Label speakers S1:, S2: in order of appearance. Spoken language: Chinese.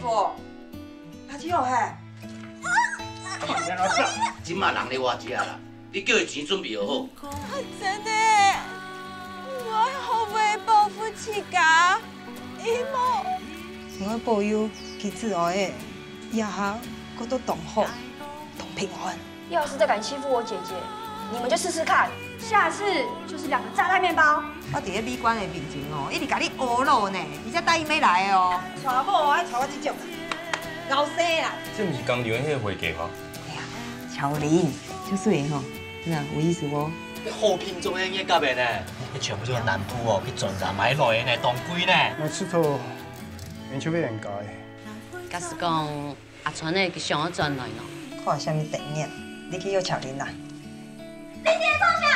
S1: 哦，垃圾哦嘿。
S2: 今嘛人咧外食啦，你叫伊钱准备好。
S3: 真的，我后悔报复起家，姨母。
S1: 我保佑其自后的以后我都同好、同平安。
S4: 要是再敢欺负我姐姐，你们就试试看，下次就是2个炸弹面包。
S1: 我伫咧美观的面前哦，一直甲你学路呢，而且答应要来的哦。娶某爱娶我这种，老生啦。
S5: 这不是刚留迄个会计吗？
S1: 哎呀，巧玲，就水吼，真的有意思不？
S2: 好品种的眼甲面呢？
S6: 你全部这个南部哦，去转站买落的呢，当归呢。
S7: 来佚佗，免手要人家的。
S8: 假使讲阿川的上要转来喏。
S1: 看什么电影？你去约巧玲啦。
S3: 林杰同学。